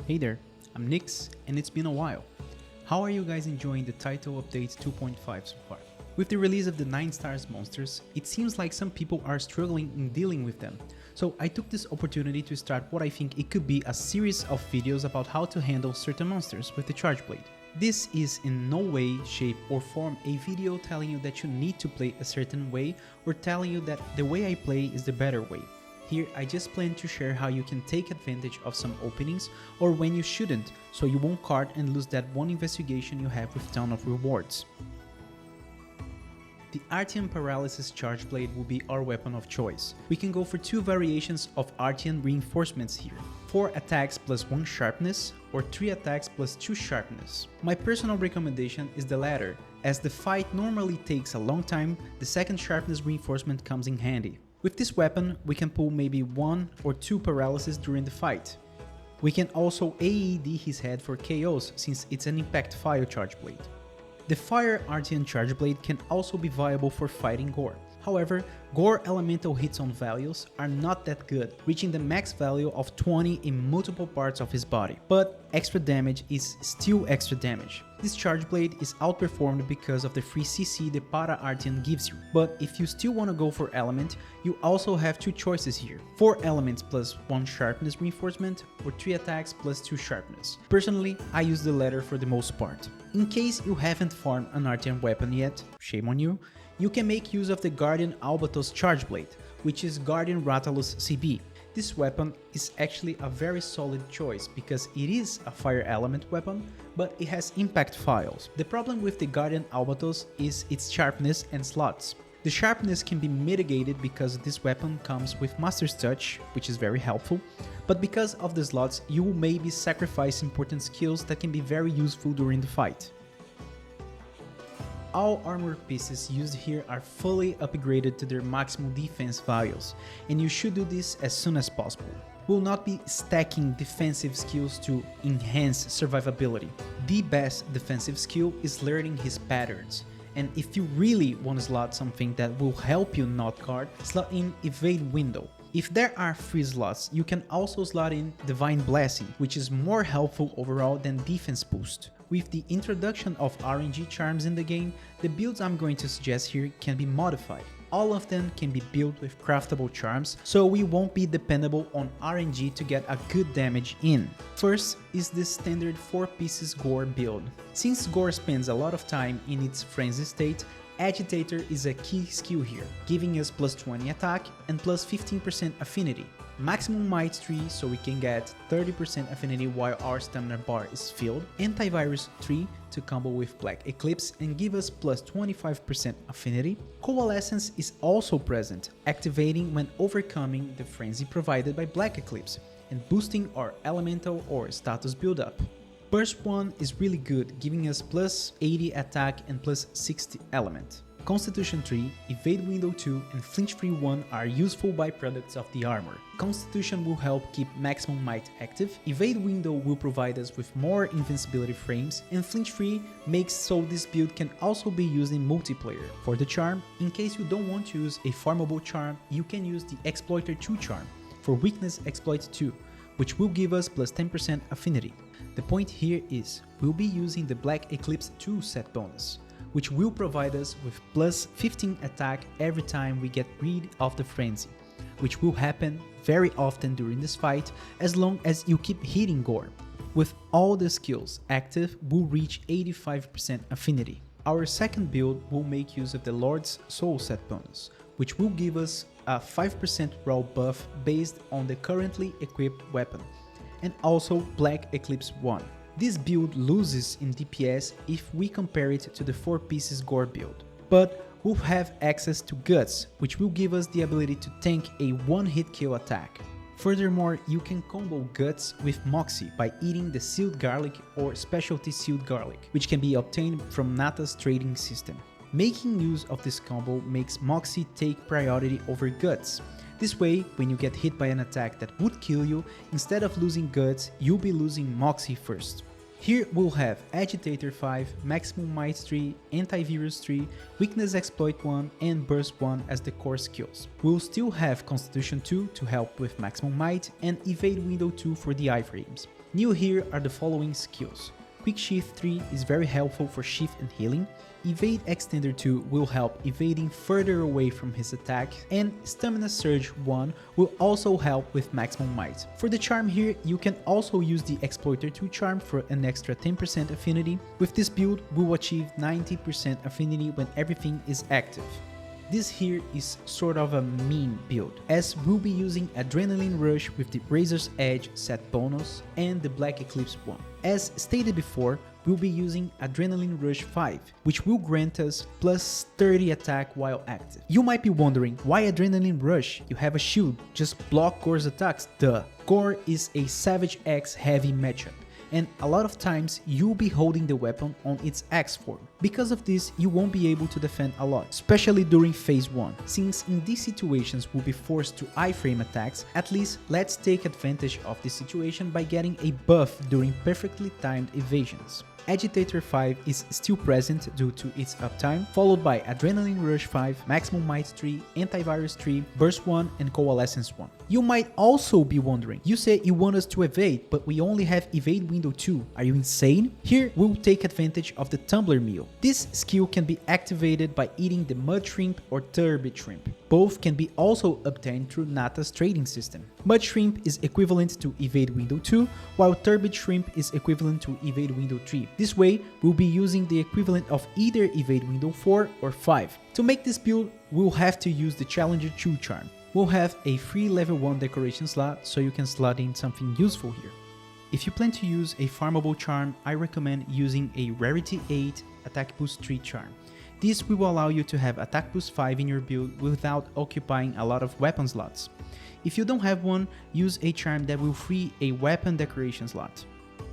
Hey there, I'm Nix, and it's been a while. How are you guys enjoying the title update 2.5 so far? With the release of the 9 stars monsters, it seems like some people are struggling in dealing with them, so I took this opportunity to start what I think it could be a series of videos about how to handle certain monsters with the Charge Blade. This is in no way, shape or form a video telling you that you need to play a certain way or telling you that the way I play is the better way. Here I just plan to share how you can take advantage of some openings or when you shouldn't, so you won't cart and lose that one investigation you have with ton of rewards. The Artian Paralysis Charge Blade will be our weapon of choice. We can go for 2 variations of Artian reinforcements here. 4 attacks plus 1 sharpness or 3 attacks plus 2 sharpness. My personal recommendation is the latter, as the fight normally takes a long time, the second sharpness reinforcement comes in handy. With this weapon, we can pull maybe 1 or 2 paralysis during the fight. We can also AED his head for KOs since it's an impact fire charge blade. The Fire Artian Charge Blade can also be viable for fighting Gore. However, Gore elemental hits on values are not that good, reaching the max value of 20 in multiple parts of his body. But extra damage is still extra damage. This Charge Blade is outperformed because of the free CC the Para Artian gives you. But if you still want to go for element, you also have 2 choices here. 4 elements plus 1 sharpness reinforcement or 3 attacks plus 2 sharpness. Personally, I use the latter for the most part. In case you haven't farmed an Artian weapon yet, shame on you, you can make use of the Guardian Albatos Charge Blade, which is Guardian Rathalos CB. This weapon is actually a very solid choice because it is a fire element weapon, but it has impact files. The problem with the Guardian Albatos is its sharpness and slots. The sharpness can be mitigated because this weapon comes with Master's Touch, which is very helpful, but because of the slots, you will maybe sacrifice important skills that can be very useful during the fight. All armor pieces used here are fully upgraded to their maximum defense values, and you should do this as soon as possible. We will not be stacking defensive skills to enhance survivability. The best defensive skill is learning his patterns, and if you really want to slot something that will help you not card, slot in Evade Window. If there are free slots, you can also slot in Divine Blessing, which is more helpful overall than Defense Boost. With the introduction of RNG Charms in the game, the builds I'm going to suggest here can be modified. All of them can be built with craftable charms, so we won't be dependable on RNG to get a good damage in. First is the standard 4 pieces Gore build. Since Gore spends a lot of time in its frenzy state, Agitator is a key skill here, giving us plus 20 attack and plus 15% affinity. Maximum might 3 so we can get 30% affinity while our stamina bar is filled, Antivirus 3 to combo with Black Eclipse and give us plus 25% affinity. Coalescence is also present, activating when overcoming the frenzy provided by Black Eclipse and boosting our elemental or status build-up. Burst 1 is really good, giving us plus 80 attack and plus 60 element. Constitution 3, Evade Window 2 and Flinch Free 1 are useful byproducts of the armor. Constitution will help keep maximum might active, Evade Window will provide us with more invincibility frames, and Flinch Free makes so this build can also be used in multiplayer. For the charm, in case you don't want to use a farmable charm, you can use the Exploiter 2 charm for Weakness Exploit 2, which will give us plus 10% affinity. The point here is, we'll be using the Black Eclipse 2 set bonus, which will provide us with plus 15 attack every time we get rid of the frenzy, which will happen very often during this fight as long as you keep hitting Gore. With all the skills active, we'll reach 85% affinity. Our second build will make use of the Lord's Soul set bonus, which will give us a 5% raw buff based on the currently equipped weapon, and also Black Eclipse 1. This build loses in DPS if we compare it to the 4 pieces Gore build, but we'll have access to Guts, which will give us the ability to tank a 1-hit kill attack. Furthermore, you can combo Guts with Moxie by eating the Sealed Garlic or Specialty Sealed Garlic, which can be obtained from Nata's trading system. Making use of this combo makes Moxie take priority over Guts. This way, when you get hit by an attack that would kill you, instead of losing Guts, you'll be losing Moxie first. Here we'll have Agitator 5, Maximum Might 3, Antivirus 3, Weakness Exploit 1 and Burst 1 as the core skills. We'll still have Constitution 2 to help with Maximum Might and Evade Window 2 for the iframes. New here are the following skills. Quick Shift 3 is very helpful for shift and healing, Evade Extender 2 will help evading further away from his attack, and Stamina Surge 1 will also help with maximum might. For the charm here, you can also use the Exploiter 2 charm for an extra 10% affinity. With this build, we'll achieve 90% affinity when everything is active. This here is sort of a mean build, as we'll be using Adrenaline Rush with the Razor's Edge set bonus and the Black Eclipse 1. As stated before, we'll be using Adrenaline Rush 5, which will grant us plus 30 attack while active. You might be wondering, why Adrenaline Rush? You have a shield, just block Gore's attacks, duh. Gore is a Savage X heavy matchup, and a lot of times you'll be holding the weapon on its X form. Because of this, you won't be able to defend a lot, especially during phase 1. Since in these situations we'll be forced to iframe attacks, at least let's take advantage of this situation by getting a buff during perfectly timed evasions. Agitator 5 is still present due to its uptime, followed by Adrenaline Rush 5, Maximum Might 3, Antivirus 3, Burst 1 and Coalescence 1. You might also be wondering, you say you want us to evade, but we only have Evade Window 2, are you insane? Here we'll take advantage of the Tumbler Meal. This skill can be activated by eating the Mud Shrimp or Turbid Shrimp. Both can be also obtained through Nata's trading system. Mud Shrimp is equivalent to Evade Window 2, while Turbid Shrimp is equivalent to Evade Window 3. This way, we'll be using the equivalent of either Evade Window 4 or 5. To make this build, we'll have to use the Challenger 2 charm. We'll have a free level 1 decoration slot, so you can slot in something useful here. If you plan to use a farmable charm, I recommend using a Rarity 8 Attack Boost 3 charm. This will allow you to have Attack Boost 5 in your build without occupying a lot of weapon slots. If you don't have one, use a charm that will free a weapon decoration slot.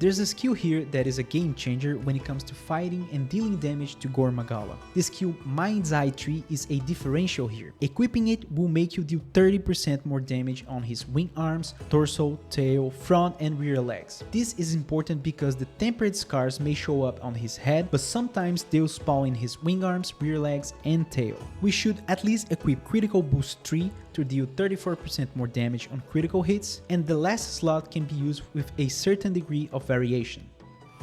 There's a skill here that is a game changer when it comes to fighting and dealing damage to Gore Magala. The skill Mind's Eye 3 is a differential here. Equipping it will make you deal 30% more damage on his wing arms, torso, tail, front and rear legs. This is important because the tempered scars may show up on his head, but sometimes they'll spawn in his wing arms, rear legs and tail. We should at least equip Critical Boost 3 to deal 34% more damage on critical hits, and the last slot can be used with a certain degree of variation.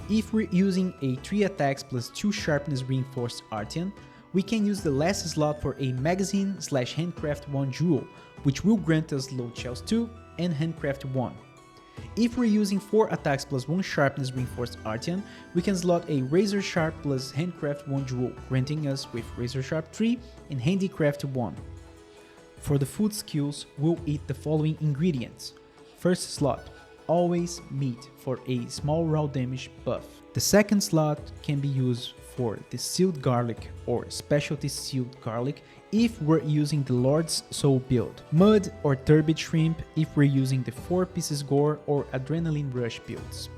If we're using a 3 attacks plus 2 sharpness reinforced Artian, we can use the last slot for a magazine/handcraft 1 jewel, which will grant us load shells 2 and handcraft 1. If we're using 4 attacks plus 1 sharpness reinforced Artian, we can slot a razor sharp plus handcraft 1 jewel, granting us with razor sharp 3 and handicraft 1. For the food skills, we'll eat the following ingredients. First slot, always meat for a small raw damage buff. The second slot can be used for the sealed garlic or specialty sealed garlic if we're using the Lord's Soul build. Mud or turbid shrimp if we're using the 4 pieces gore or adrenaline rush builds.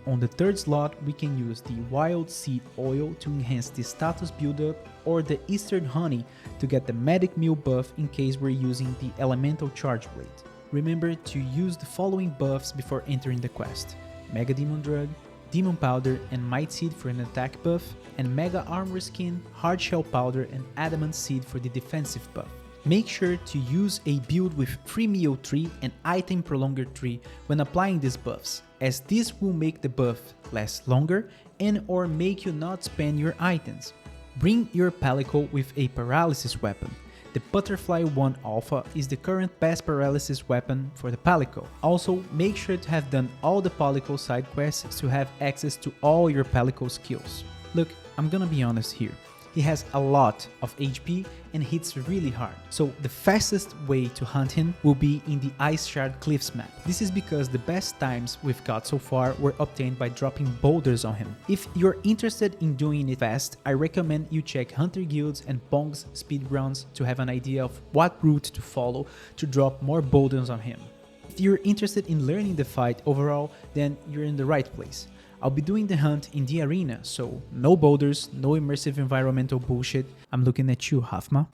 On the third slot, we can use the wild seed oil to enhance the status buildup or the Eastern honey to get the medic meal buff in case we're using the elemental charge blade. Remember to use the following buffs before entering the quest: Mega Demon Drug, Demon Powder and Might Seed for an attack buff, and Mega Armor Skin, Hard Shell Powder and Adamant Seed for the defensive buff. Make sure to use a build with Free Meal 3 and Item Prolonger 3 when applying these buffs, as this will make the buff last longer and or make you not spend your items. Bring your Palico with a Paralysis weapon. The Butterfly 1 Alpha is the current best paralysis weapon for the Palico. Also, make sure to have done all the Palico side quests to have access to all your Palico skills. Look, I'm gonna be honest here. He has a lot of HP and hits really hard, so the fastest way to hunt him will be in the Ice Shard Cliffs map. This is because the best times we've got so far were obtained by dropping boulders on him. If you're interested in doing it fast, I recommend you check Hunter Guilds and Pong's speedruns to have an idea of what route to follow to drop more boulders on him. If you're interested in learning the fight overall, then you're in the right place. I'll be doing the hunt in the arena, so no boulders, no immersive environmental bullshit. I'm looking at you, Hafma.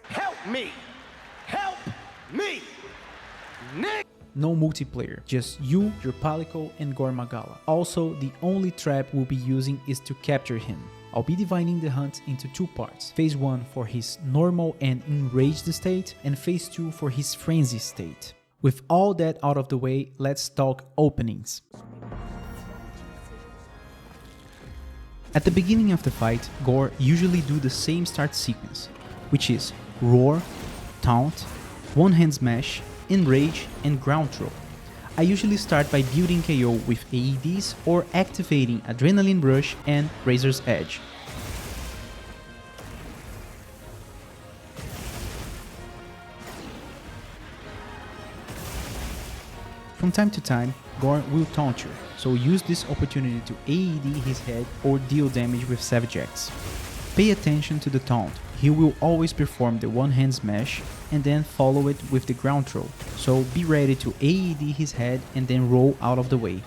Help me! Help me! Nick! no multiplayer, just you, your Palico, and Gore Magala. Also, the only trap we'll be using is to capture him. I'll be dividing the hunt into two parts, phase 1 for his normal and enraged state, and phase 2 for his frenzy state. With all that out of the way, let's talk openings. At the beginning of the fight, Gore usually do the same start sequence, which is roar, taunt, one hand smash, enrage, and ground throw. I usually start by building KO with AEDs or activating Adrenaline Rush and Razor's Edge. From time to time, Gore will taunt you, so use this opportunity to AED his head or deal damage with Savage X. Pay attention to the taunt, he will always perform the one hand smash and then follow it with the ground throw, so be ready to AED his head and then roll out of the way.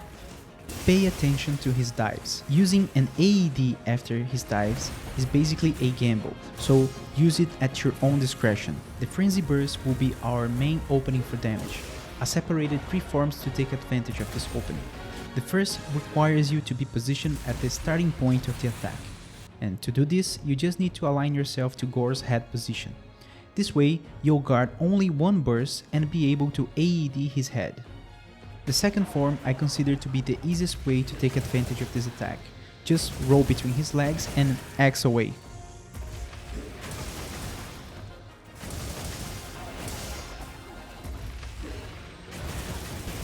Pay attention to his dives. Using an AED after his dives is basically a gamble, so use it at your own discretion. The Frenzy Burst will be our main opening for damage. I separated 3 forms to take advantage of this opening. The first requires you to be positioned at the starting point of the attack, and to do this you just need to align yourself to Gore's head position. This way you'll guard only one burst and be able to AED his head. The second form I consider to be the easiest way to take advantage of this attack. Just roll between his legs and X away.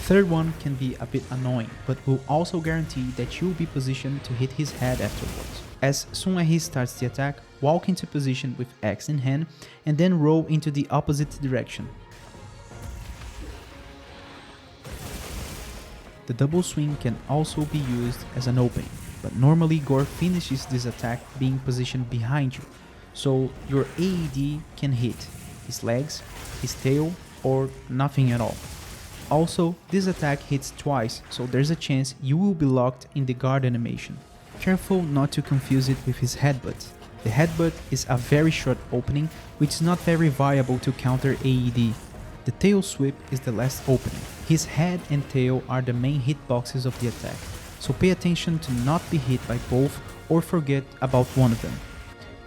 Third one can be a bit annoying, but will also guarantee that you'll be positioned to hit his head afterwards. As soon as he starts the attack, walk into position with X in hand and then roll into the opposite direction. The double swing can also be used as an opening, but normally Gore finishes this attack being positioned behind you, so your AED can hit his legs, his tail, or nothing at all. Also, this attack hits twice, so there's a chance you will be locked in the guard animation. Careful not to confuse it with his headbutt. The headbutt is a very short opening which is not very viable to counter AED. The tail sweep is the last opening. His head and tail are the main hitboxes of the attack, so pay attention to not be hit by both or forget about one of them.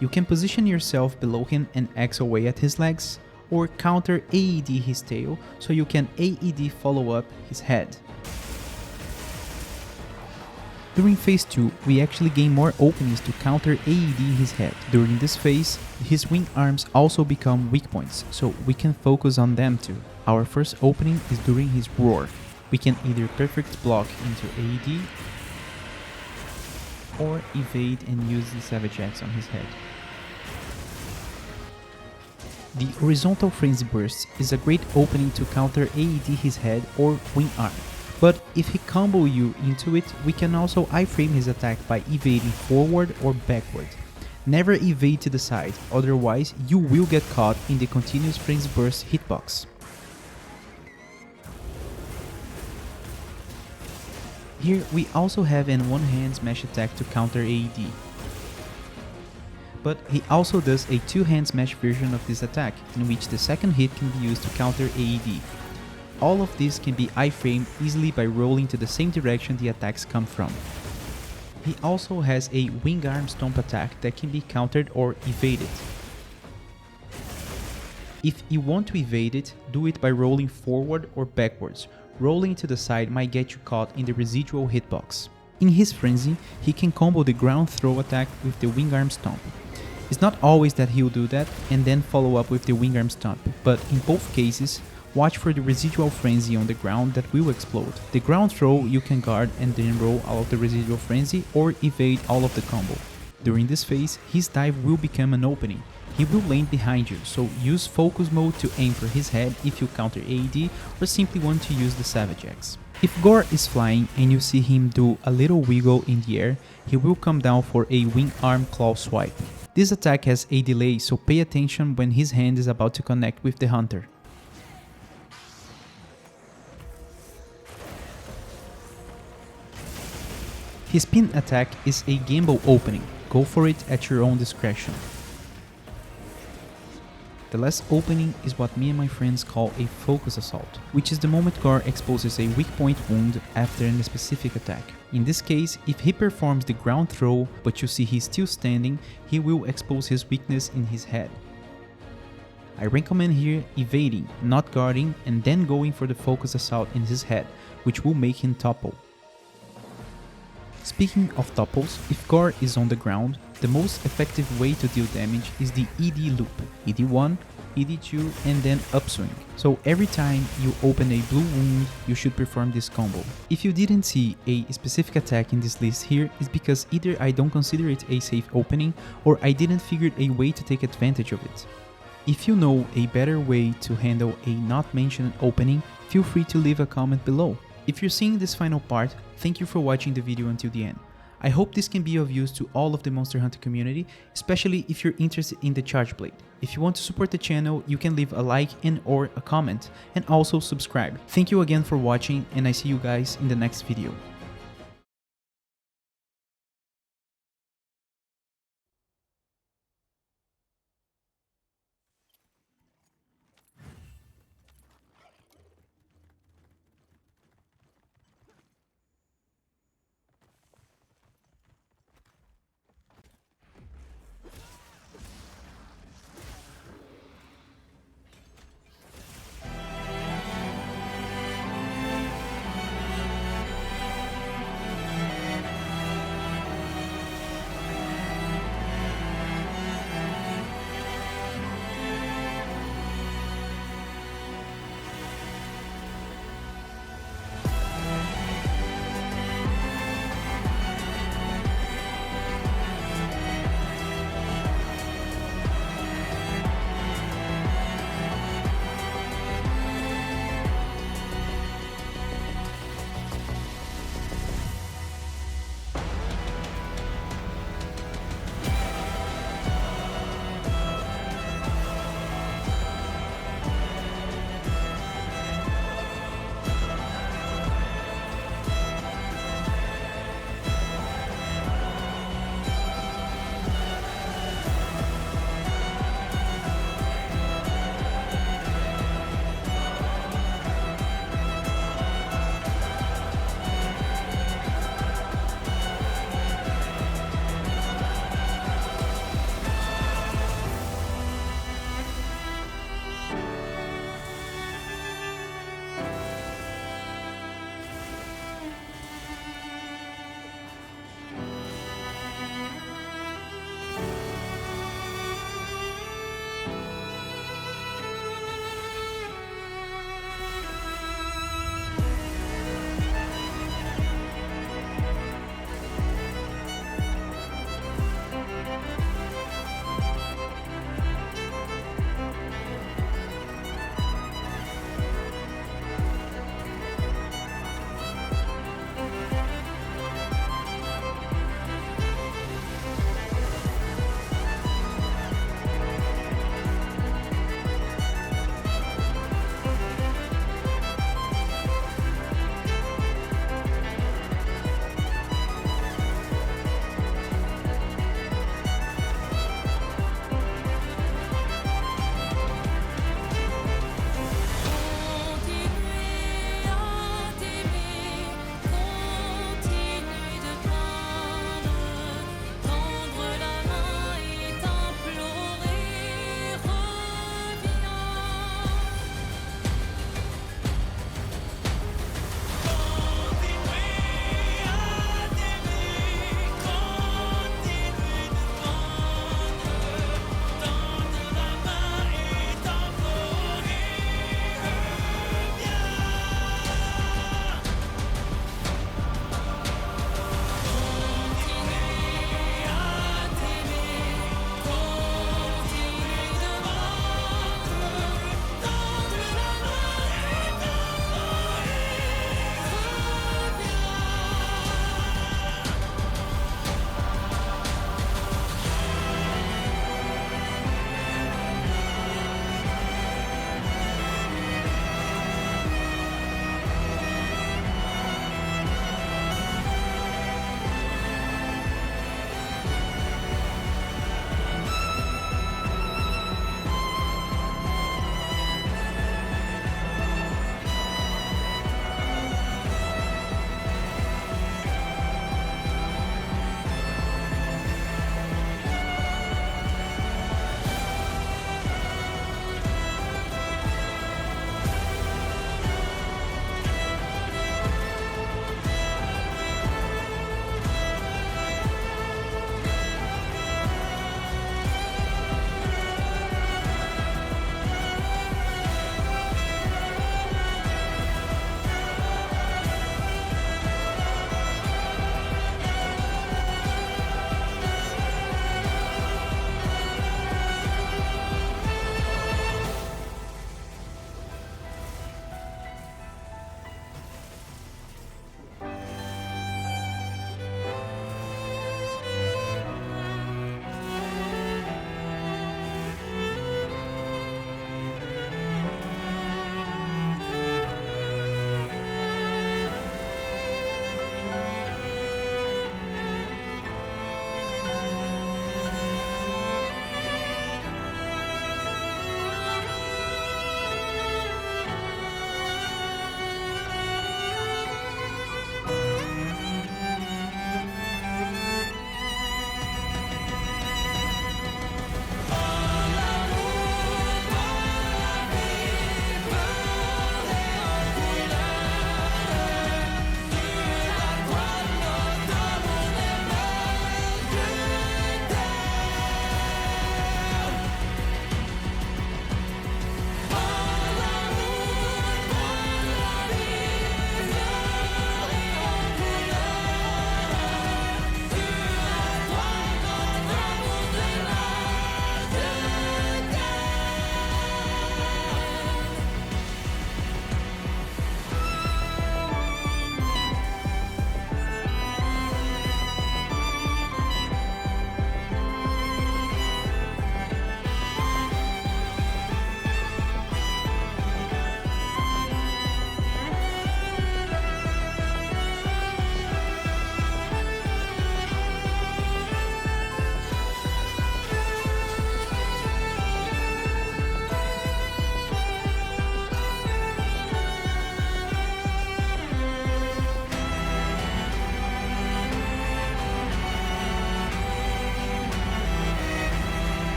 You can position yourself below him and X away at his legs, or counter AED his tail so you can AED follow up his head. During phase 2, we actually gain more openings to counter AED his head. During this phase, his wing arms also become weak points, so we can focus on them too. Our first opening is during his roar. We can either perfect block into AED or evade and use the Savage X on his head. The horizontal frenzy burst is a great opening to counter AED his head or wing arm, but if he combo you into it, we can also iframe his attack by evading forward or backward. Never evade to the side, otherwise you will get caught in the continuous frenzy burst hitbox. Here we also have an one hand smash attack to counter AED. But he also does a two-hand smash version of this attack, in which the second hit can be used to counter AED. All of this can be iframed easily by rolling to the same direction the attacks come from. He also has a wing arm stomp attack that can be countered or evaded. If you want to evade it, do it by rolling forward or backwards. Rolling to the side might get you caught in the residual hitbox. In his frenzy, he can combo the ground throw attack with the wing arm stomp. It's not always that he'll do that and then follow up with the wing arm stomp, but in both cases, watch for the residual frenzy on the ground that will explode. The ground throw you can guard and then roll all of the residual frenzy or evade all of the combo. During this phase, his dive will become an opening. He will land behind you, so use focus mode to aim for his head if you counter AED or simply want to use the Savage X. If Gore is flying and you see him do a little wiggle in the air, he will come down for a wing arm claw swipe. This attack has a delay, so pay attention when his hand is about to connect with the hunter. His pin attack is a gamble opening, go for it at your own discretion. The last opening is what me and my friends call a focus assault, which is the moment Gore exposes a weak point wound after a specific attack. In this case, if he performs the ground throw but you see he's still standing, he will expose his weakness in his head. I recommend here evading, not guarding, and then going for the focus assault in his head, which will make him topple. Speaking of topples, if Gore is on the ground, the most effective way to deal damage is the ED loop, ED1, ED2 and then upswing. So every time you open a blue wound, you should perform this combo. If you didn't see a specific attack in this list here, it's because either I don't consider it a safe opening or I didn't figure a way to take advantage of it. If you know a better way to handle a not mentioned opening, feel free to leave a comment below. If you're seeing this final part, thank you for watching the video until the end. I hope this can be of use to all of the Monster Hunter community, especially if you're interested in the Charge Blade. If you want to support the channel, you can leave a like and or a comment, and also subscribe. Thank you again for watching, and I see you guys in the next video.